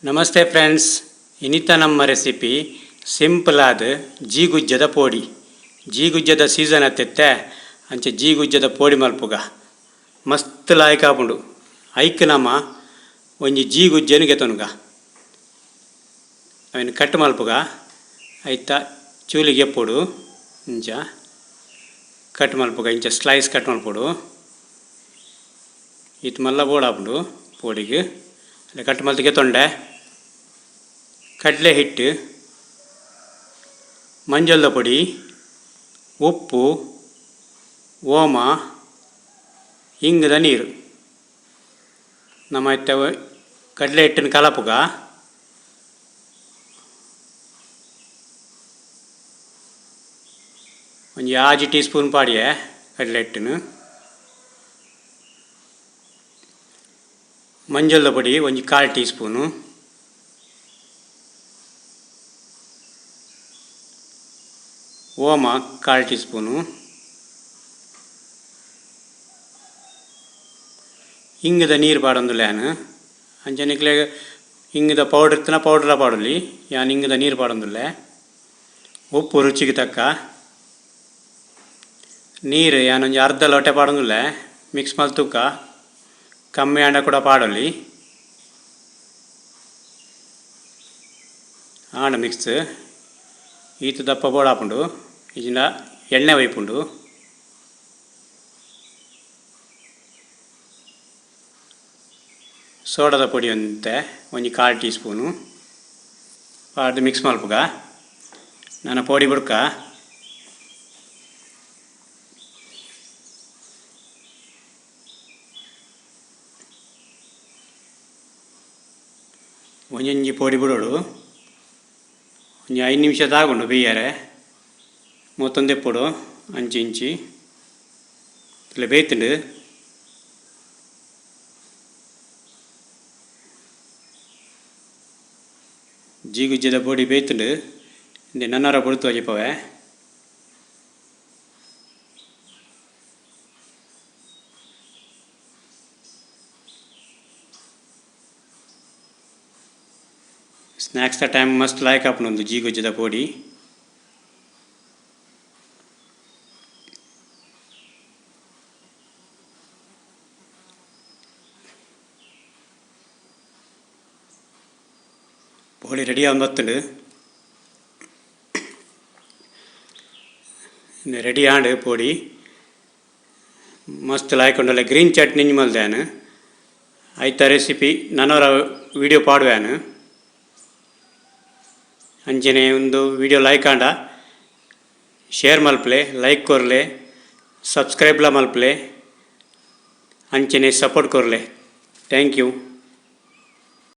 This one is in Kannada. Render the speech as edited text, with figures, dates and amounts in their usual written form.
ನಮಸ್ತೆ ಫ್ರೆಂಡ್ಸ್, ಇನ್ನಿತ ನಮ್ಮ ರೆಸಿಪಿ ಸಿಂಪಲ್ ಆದ ಜೀಗುಜ್ಜದ ಪೋಡಿ. ಜೀಗುಜ್ಜದ ಸೀಸನ್ ಹತ್ತತ್ತೆ ಅಂಚೆ ಜೀಗುಜ್ಜದ ಪೋಡಿ ಮಲ್ಪುಗ ಮಸ್ತ್ ಲಾಯ್ಕ್ ಆಪುಂಡು. ಐಕ್ ನಮ್ಮ ಒಂಜಿ ಜೀಗುಜ್ಜನು ಗೆತನುಗ ಅವನು ಕಟ್ ಮಲ್ಪುಗ ಐತ ಚೂಲಿಗೆ ಎಪ್ಪುಡು ಇಂಚ ಕಟ್ ಮಲ್ಪುಗ ಇಂಚ ಸ್ಲೈಸ್ ಕಟ್ ಮಲ್ಪುಡು. ಇತ್ತು ಮಲ್ಲ ಬೋಡಾಪುಂಡು ಪೋಡಿಗೆ ಕಟ್ ಮಲ್ತಿಗೆ ತೊಂಡೆ ಕಡಲೆ ಹಿಟ್ಟು, ಮಂಜಲ್ದ ಪೊಡಿ, ಉಪ್ಪು, ಓಮ, ಇಂಗದ ನೀರು. ನಮ್ಮ ಕಡಲೆ ಹಿಟ್ಟಿನ ಕಲಪುಗ ಒಂಜಿ 5 ಟೀ ಸ್ಪೂನ್ ಪಾಡಿಯೆ ಕಡಲೆ ಹಿಟ್ಟನು. ಮಂಜಲ್ದ ಪೊಡಿ ಒಂಜಿ 1/4 ಟೀ ಸ್ಪೂನು. ಓಮ 1/4 ಟೀ ಸ್ಪೂನು. ಇಂಗದ ನೀರು ಪಾಡೊಂದುಲ್ಲೇನು ಅಂಚನಿಕ್ಲೆ ಇಂಗದ ಪೌಡರ್ ಇತ್ತನ ಪೌಡ್ರ ಪಾಡೊಲಿ, ಯಾನ್ ಇಂಗದ ನೀರು ಪಾಡೊಂದುಲ್ಲೆ. ಉಪ್ಪು ರುಚಿಗೆ ತಕ್ಕ ನೀರು ಯಾನೊಂಜಿ ಅರ್ಧ ಲೋಟೆ ಪಾಡೊಂದುಲ್ಲೆ. ಮಿಕ್ಸ್ ಮಲ್ತುಕ್ಕ ಕಮ್ಮಿ ಅಂಡ ಕೂಡ ಪಾಡೊಲಿ. ಆಂಡ ಮಿಕ್ಸ್ ಈತು ದಪ್ಪ ಬೋಡಾಪುಂಡು. ಇಜಿಂದ ಎಣ್ಣೆ ವೈಪುಂಡು. ಸೋಡದ ಪೊಡಿ ಒಂತೆ ಒಂಜಿ 1/4 ಟೀ ಸ್ಪೂನು ಪಾಡ್ದು ಮಿಕ್ಸ್ ಮಲ್ಪುಗ ನನ್ನ ಪೊಡಿ ಬುಡ್ಕ ಒಂಜೊಂಜಿ ಪೊಡಿ ಬಿಡೋಡು. ಒಂಜಿ 5 ನಿಮಿಷ ತಾಗುಂಡು ಬೇಯರೆ ಮೊತ್ತೊಂದು ಎಪ್ಪುಡು ಅಂಚಿ ಇಂಚಿ ಇಲ್ಲ ಬೇಯ್ತುಂಡು. ಜೀಗುಜ್ಜದ ಪೊಡಿ ಬೇಯ್ತುಂಡು. ಇಂದೆ ನನ್ನರ ಪೊಡ್ತು ಅಜ್ಜಿಪವೆ ಸ್ನ್ಯಾಕ್ಸ್ ದ ಟೈಮ್ ಮಸ್ತ್ ಲಾಯ್ಕ್ ಆಪುಂಡು ಜೀಗುಜ್ಜದ ಪೊಡಿ. ಪೋಡಿ ರೆಡಿ ಆಗುಂಡು ರೆಡಿ ಆಂಡು ಪೋಡಿ ಮಸ್ತ್ ಲಾಯ್ಕ್ ಉಂಡಲ್ಲ. ಗ್ರೀನ್ ಚಟ್ನಿ ಮಲ್ದೇನು ಐತ ರೆಸಿಪಿ ನನ್ನವರ ವಿಡಿಯೋ ಪಾಡುವೇನು ಅಂಚನೆ ಒಂದು ವಿಡಿಯೋ ಲೈಕ್ ಆಂಡ ಶೇರ್ ಮಲ್ಪಲೆ, ಲೈಕ್ ಕೊರ್ಲೆ, ಸಬ್ಸ್ಕ್ರೈಬ್ಲ ಮಲ್ಪಲೆ, ಅಂಚನೆ ಸಪೋರ್ಟ್ ಕೊರ್ಲೆ. Thank you.